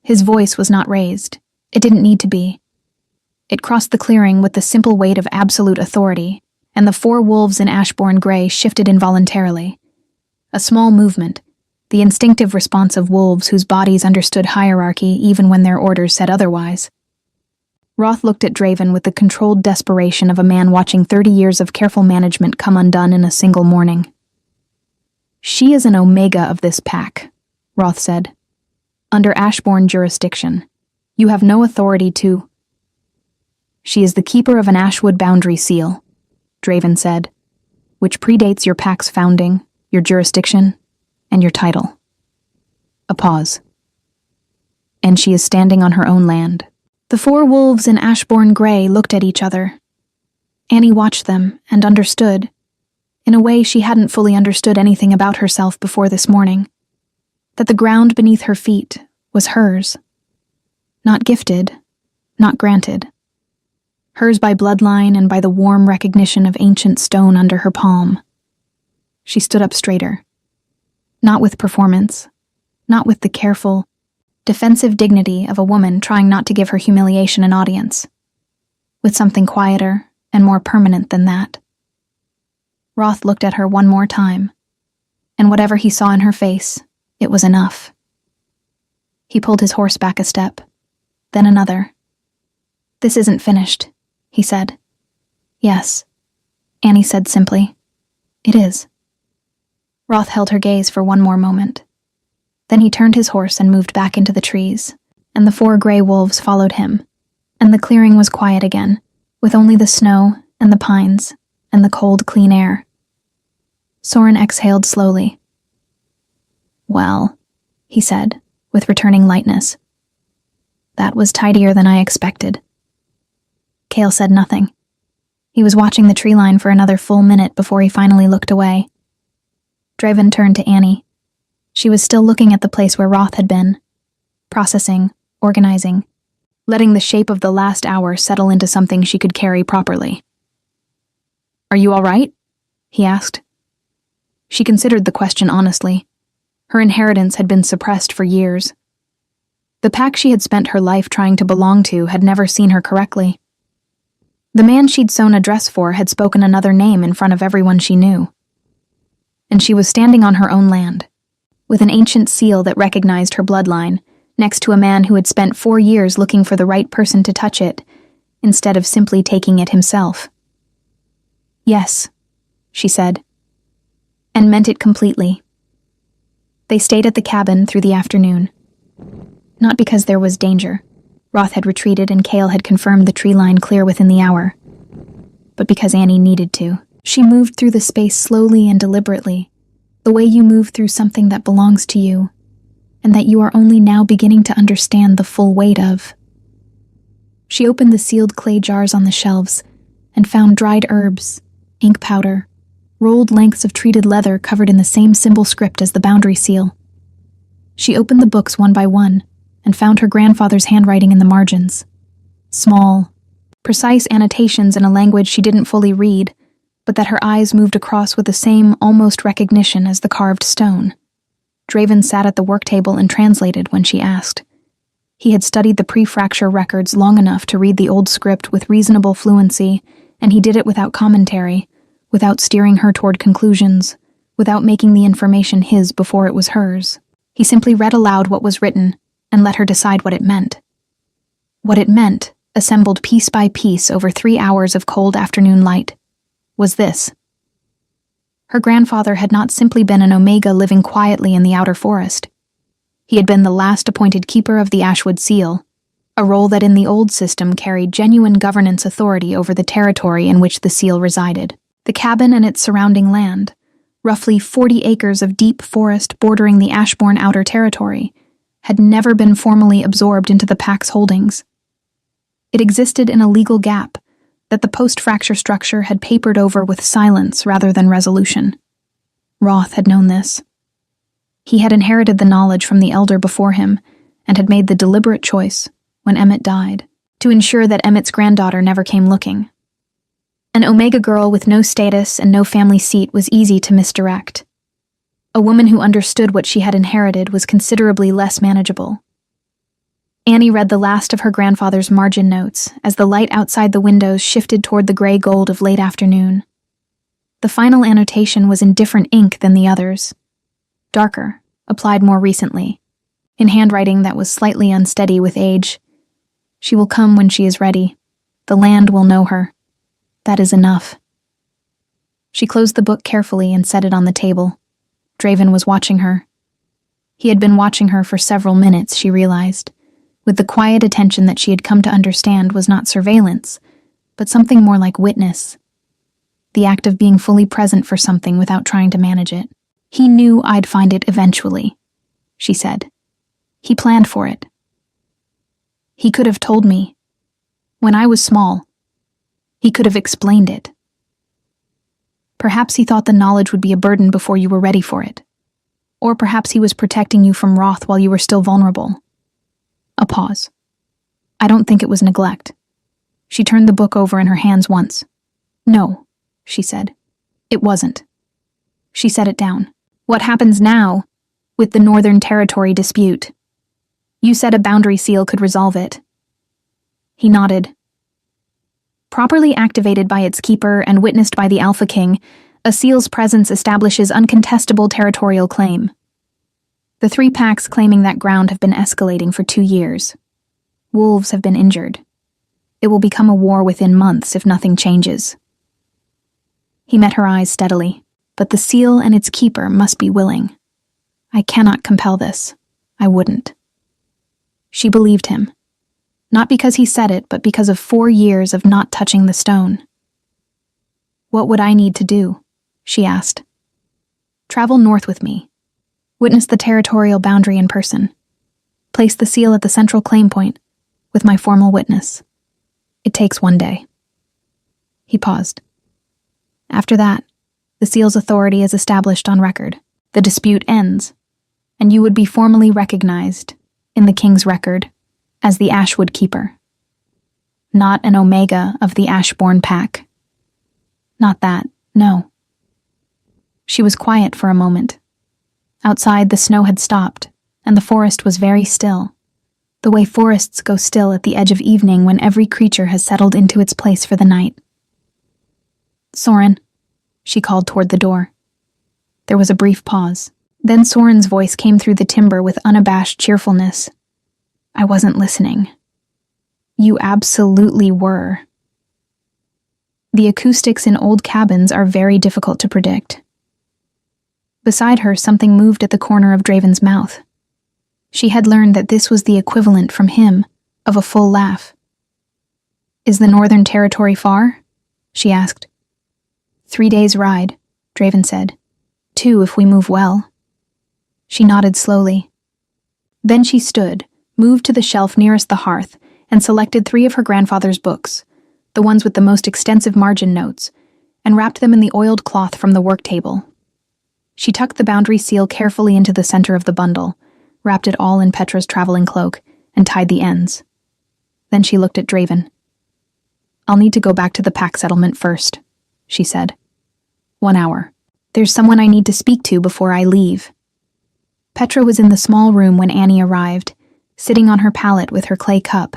His voice was not raised. It didn't need to be. It crossed the clearing with the simple weight of absolute authority, and the 4 wolves in ashbourne gray shifted involuntarily. A small movement, the instinctive response of wolves whose bodies understood hierarchy even when their orders said otherwise. Roth looked at Draven with the controlled desperation of a man watching 30 years of careful management come undone in a single morning. "She is an Omega of this pack," Roth said. "Under Ashbourne jurisdiction. You have no authority to—" "She is the keeper of an Ashwood boundary seal," Draven said, "which predates your pack's founding, your jurisdiction, and your title." A pause. "And she is standing on her own land." The four wolves in Ashbourne Grey looked at each other. Annie watched them and understood, in a way she hadn't fully understood anything about herself before this morning, that the ground beneath her feet was hers. Not gifted, not granted. Hers by bloodline and by the warm recognition of ancient stone under her palm. She stood up straighter. Not with performance, not with the careful, defensive dignity of a woman trying not to give her humiliation an audience. With something quieter and more permanent than that. Roth looked at her one more time, and whatever he saw in her face, it was enough. He pulled his horse back a step, then another. "This isn't finished," he said. "Yes," Annie said simply. "It is." Roth held her gaze for one more moment. Then he turned his horse and moved back into the trees, and the four gray wolves followed him, and the clearing was quiet again, with only the snow and the pines and the cold, clean air. Soren exhaled slowly. "Well," he said, with returning lightness. "That was tidier than I expected." Cale said nothing. He was watching the tree line for another full minute before he finally looked away. Draven turned to Annie. She was still looking at the place where Roth had been, processing, organizing, letting the shape of the last hour settle into something she could carry properly. "Are you all right?" he asked. She considered the question honestly. Her inheritance had been suppressed for years. The pack she had spent her life trying to belong to had never seen her correctly. The man she'd sewn a dress for had spoken another name in front of everyone she knew. And she was standing on her own land, with an ancient seal that recognized her bloodline, next to a man who had spent 4 years looking for the right person to touch it, instead of simply taking it himself. "Yes," she said, and meant it completely. They stayed at the cabin through the afternoon. Not because there was danger. Roth had retreated and Cale had confirmed the tree line clear within the hour, but because Annie needed to. She moved through the space slowly and deliberately, the way you move through something that belongs to you, and that you are only now beginning to understand the full weight of. She opened the sealed clay jars on the shelves and found dried herbs, ink powder, rolled lengths of treated leather covered in the same symbol script as the boundary seal. She opened the books one by one and found her grandfather's handwriting in the margins. Small, precise annotations in a language she didn't fully read, but that her eyes moved across with the same almost recognition as the carved stone. Draven sat at the work table and translated when she asked. He had studied the pre-fracture records long enough to read the old script with reasonable fluency, and he did it without commentary, without steering her toward conclusions, without making the information his before it was hers. He simply read aloud what was written and let her decide what it meant. What it meant, assembled piece by piece over 3 hours of cold afternoon light, was this. Her grandfather had not simply been an Omega living quietly in the outer forest. He had been the last appointed keeper of the Ashwood Seal, a role that in the old system carried genuine governance authority over the territory in which the seal resided. The cabin and its surrounding land, roughly 40 acres of deep forest bordering the Ashbourne Outer Territory, had never been formally absorbed into the pack's holdings. It existed in a legal gap that the post-fracture structure had papered over with silence rather than resolution. Roth had known this. He had inherited the knowledge from the elder before him and had made the deliberate choice, when Emmett died, to ensure that Emmett's granddaughter never came looking. An Omega girl with no status and no family seat was easy to misdirect. A woman who understood what she had inherited was considerably less manageable. Annie read the last of her grandfather's margin notes as the light outside the windows shifted toward the gray gold of late afternoon. The final annotation was in different ink than the others. Darker, applied more recently, in handwriting that was slightly unsteady with age. She will come when she is ready. The land will know her. That is enough. She closed the book carefully and set it on the table. Draven was watching her. He had been watching her for several minutes, she realized, with the quiet attention that she had come to understand was not surveillance, but something more like witness. The act of being fully present for something without trying to manage it. He knew I'd find it eventually, she said. He planned for it. He could have told me. When I was small, he could have explained it. Perhaps he thought the knowledge would be a burden before you were ready for it. Or perhaps he was protecting you from wrath while you were still vulnerable. A pause. I don't think it was neglect. She turned the book over in her hands once. No, she said. It wasn't. She set it down. What happens now with the Northern Territory dispute? You said a boundary seal could resolve it. He nodded. Properly activated by its keeper and witnessed by the Alpha King, a seal's presence establishes uncontestable territorial claim. The 3 packs claiming that ground have been escalating for 2 years. Wolves have been injured. It will become a war within months if nothing changes. He met her eyes steadily, but the seal and its keeper must be willing. I cannot compel this. I wouldn't. She believed him. Not because he said it, but because of 4 years of not touching the stone. What would I need to do? She asked. Travel north with me. Witness the territorial boundary in person. Place the seal at the central claim point, with my formal witness. It takes 1 day. He paused. After that, the seal's authority is established on record. The dispute ends, and you would be formally recognized, in the king's record, as the Ashwood Keeper. Not an Omega of the Ashbourne Pack. Not that, no. She was quiet for a moment. Outside, the snow had stopped, and the forest was very still, the way forests go still at the edge of evening when every creature has settled into its place for the night. Soren, she called toward the door. There was a brief pause. Then Soren's voice came through the timber with unabashed cheerfulness. I wasn't listening. You absolutely were. The acoustics in old cabins are very difficult to predict. Beside her, something moved at the corner of Draven's mouth. She had learned that this was the equivalent from him of a full laugh. Is the Northern Territory far? She asked. 3 days' ride, Draven said. 2 if we move well. She nodded slowly. Then she stood, moved to the shelf nearest the hearth, and selected 3 of her grandfather's books, the ones with the most extensive margin notes, and wrapped them in the oiled cloth from the work table. She tucked the boundary seal carefully into the center of the bundle, wrapped it all in Petra's traveling cloak, and tied the ends. Then she looked at Draven. I'll need to go back to the pack settlement first, she said. 1 hour. There's someone I need to speak to before I leave. Petra was in the small room when Annie arrived, sitting on her pallet with her clay cup,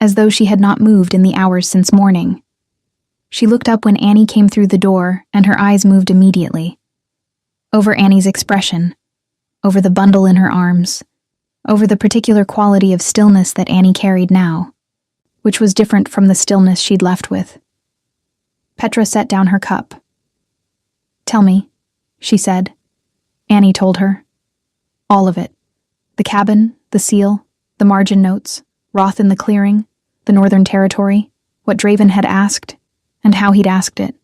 as though she had not moved in the hours since morning. She looked up when Annie came through the door, and her eyes moved immediately. Over Annie's expression, over the bundle in her arms, over the particular quality of stillness that Annie carried now, which was different from the stillness she'd left with. Petra set down her cup. Tell me, she said. Annie told her. All of it. The cabin, the seal, the margin notes, Roth in the clearing, the Northern Territory, what Draven had asked, and how he'd asked it.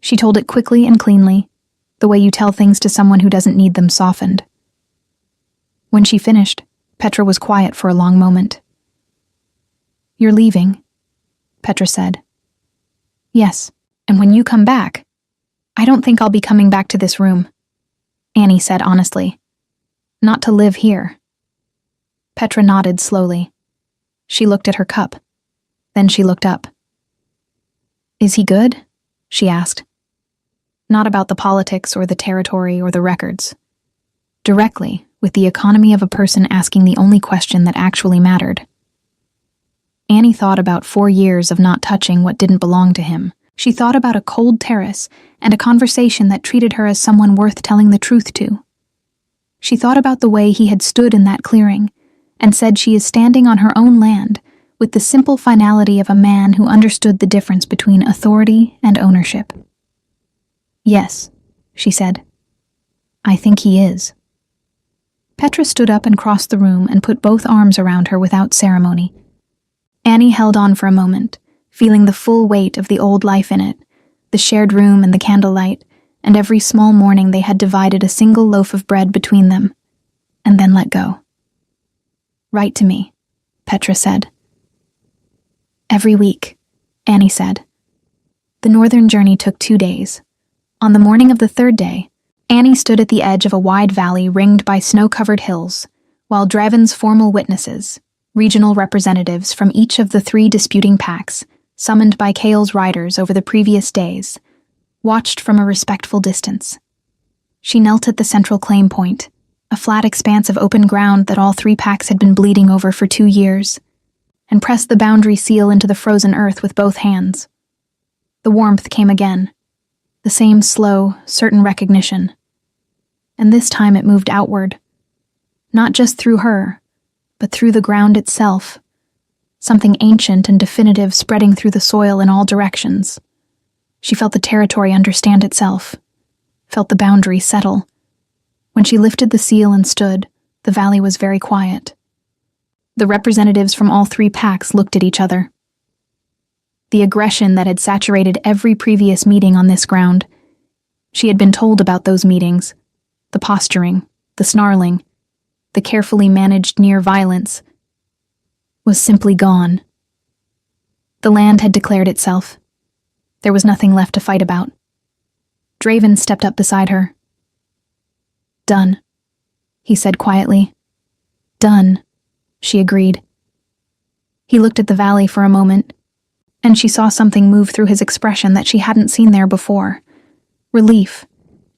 She told it quickly and cleanly, the way you tell things to someone who doesn't need them softened. When she finished, Petra was quiet for a long moment. You're leaving, Petra said. Yes, and when you come back, I don't think I'll be coming back to this room, Annie said honestly. Not to live here. Petra nodded slowly. She looked at her cup. Then she looked up. Is he good? She asked. Not about the politics or the territory or the records. Directly, with the economy of a person asking the only question that actually mattered. Annie thought about 4 years of not touching what didn't belong to him. She thought about a cold terrace and a conversation that treated her as someone worth telling the truth to. She thought about the way he had stood in that clearing, and said she is standing on her own land with the simple finality of a man who understood the difference between authority and ownership. "Yes," she said. "I think he is." Petra stood up and crossed the room and put both arms around her without ceremony. Annie held on for a moment, feeling the full weight of the old life in it, the shared room and the candlelight, and every small morning they had divided a single loaf of bread between them, and then let go. "Write to me," Petra said. "Every week," Annie said. The northern journey took 2 days. On the morning of the 3rd day, Annie stood at the edge of a wide valley ringed by snow-covered hills, while Draven's formal witnesses, regional representatives from each of the 3 disputing packs, summoned by Kael's riders over the previous days, watched from a respectful distance. She knelt at the central claim point, a flat expanse of open ground that all 3 packs had been bleeding over for 2 years, and pressed the boundary seal into the frozen earth with both hands. The warmth came again, the same slow, certain recognition. And this time it moved outward, not just through her, but through the ground itself, something ancient and definitive spreading through the soil in all directions. She felt the territory understand itself, felt the boundary settle. When she lifted the seal and stood, the valley was very quiet. The representatives from all 3 packs looked at each other. The aggression that had saturated every previous meeting on this ground. She had been told about those meetings, the posturing, the snarling, the carefully managed near violence, was simply gone. The land had declared itself. There was nothing left to fight about. Draven stepped up beside her. "Done," he said quietly. "Done," she agreed. He looked at the valley for a moment, and she saw something move through his expression that she hadn't seen there before. Relief,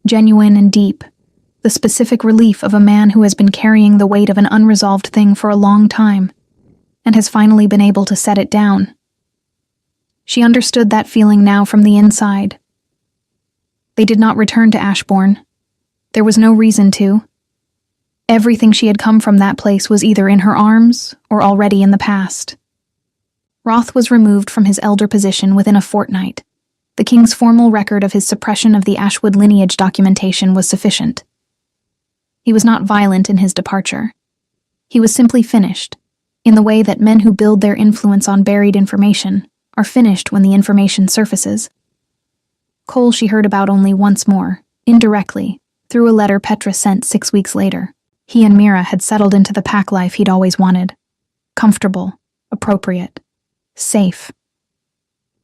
genuine and deep, the specific relief of a man who has been carrying the weight of an unresolved thing for a long time, and has finally been able to set it down. She understood that feeling now from the inside. They did not return to Ashbourne. There was no reason to. Everything she had come from that place was either in her arms or already in the past. Roth was removed from his elder position within a fortnight. The king's formal record of his suppression of the Ashwood lineage documentation was sufficient. He was not violent in his departure. He was simply finished, in the way that men who build their influence on buried information are finished when the information surfaces. Cole she heard about only once more, indirectly, through a letter Petra sent 6 weeks later. He and Mira had settled into the pack life he'd always wanted. Comfortable, appropriate, safe.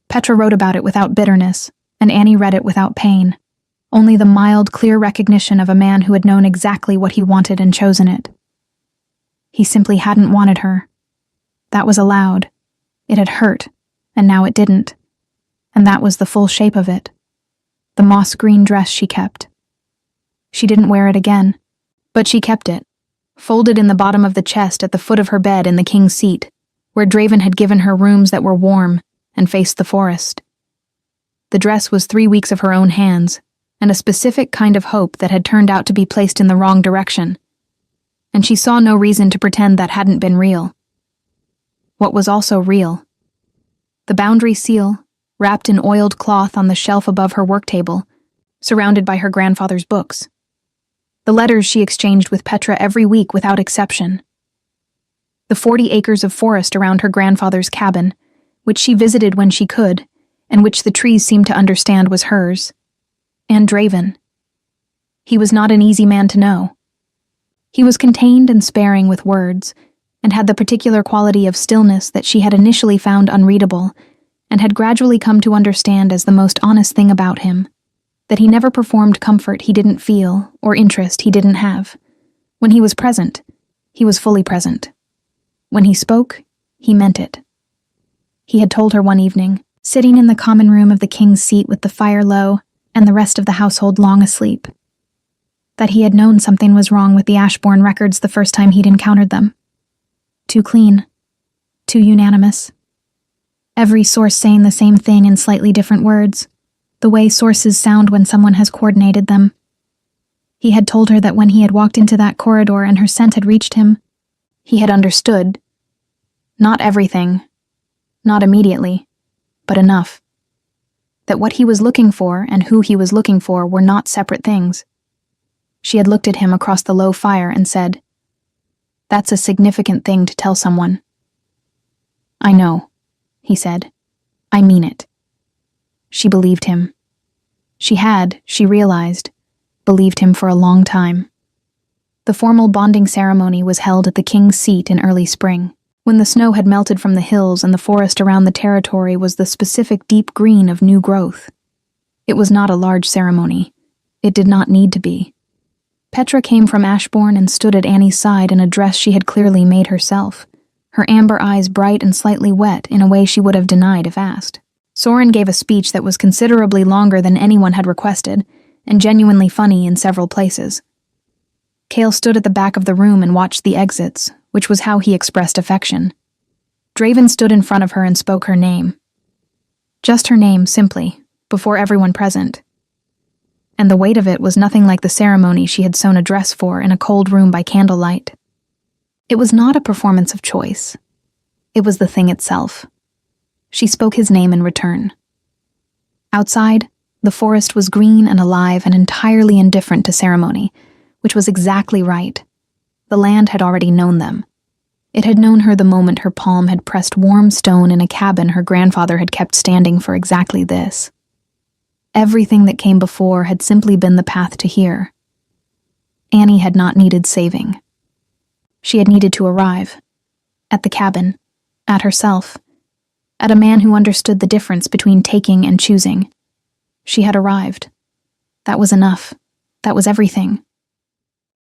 Petra wrote about it without bitterness, and Annie read it without pain. Only the mild, clear recognition of a man who had known exactly what he wanted and chosen it. He simply hadn't wanted her. That was allowed. It had hurt, and now it didn't. And that was the full shape of it. The moss green dress she kept. She didn't wear it again, but she kept it, folded in the bottom of the chest at the foot of her bed in the king's seat, where Draven had given her rooms that were warm and faced the forest. The dress was 3 weeks of her own hands, and a specific kind of hope that had turned out to be placed in the wrong direction, and she saw no reason to pretend that hadn't been real. What was also real? The boundary seal, wrapped in oiled cloth on the shelf above her work table, surrounded by her grandfather's books. The letters she exchanged with Petra every week without exception. The 40 acres of forest around her grandfather's cabin, which she visited when she could, and which the trees seemed to understand was hers. And Draven. He was not an easy man to know. He was contained and sparing with words, and had the particular quality of stillness that she had initially found unreadable, and had gradually come to understand as the most honest thing about him, that he never performed comfort he didn't feel or interest he didn't have. When he was present, he was fully present. When he spoke, he meant it. He had told her one evening, sitting in the common room of the king's seat with the fire low and the rest of the household long asleep, that he had known something was wrong with the Ashbourne records the first time he'd encountered them. Too clean. Too unanimous. Every source saying the same thing in slightly different words, the way sources sound when someone has coordinated them. He had told her that when he had walked into that corridor and her scent had reached him, he had understood. Not everything, not immediately, but enough. That what he was looking for and who he was looking for were not separate things. She had looked at him across the low fire and said, "That's a significant thing to tell someone." "I know," he said. "I mean it." She believed him. She had, she realized, believed him for a long time. The formal bonding ceremony was held at the king's seat in early spring, when the snow had melted from the hills and the forest around the territory was the specific deep green of new growth. It was not a large ceremony. It did not need to be. Petra came from Ashbourne and stood at Annie's side in a dress she had clearly made herself, her amber eyes bright and slightly wet in a way she would have denied if asked. Soren gave a speech that was considerably longer than anyone had requested, and genuinely funny in several places. Cale stood at the back of the room and watched the exits, which was how he expressed affection. Draven stood in front of her and spoke her name. Just her name, simply, before everyone present. And the weight of it was nothing like the ceremony she had sewn a dress for in a cold room by candlelight. It was not a performance of choice. It was the thing itself. She spoke his name in return. Outside, the forest was green and alive and entirely indifferent to ceremony, which was exactly right. The land had already known them. It had known her the moment her palm had pressed warm stone in a cabin her grandfather had kept standing for exactly this. Everything that came before had simply been the path to here. Annie had not needed saving. She had needed to arrive. At the cabin. At herself. At a man who understood the difference between taking and choosing. She had arrived. That was enough. That was everything.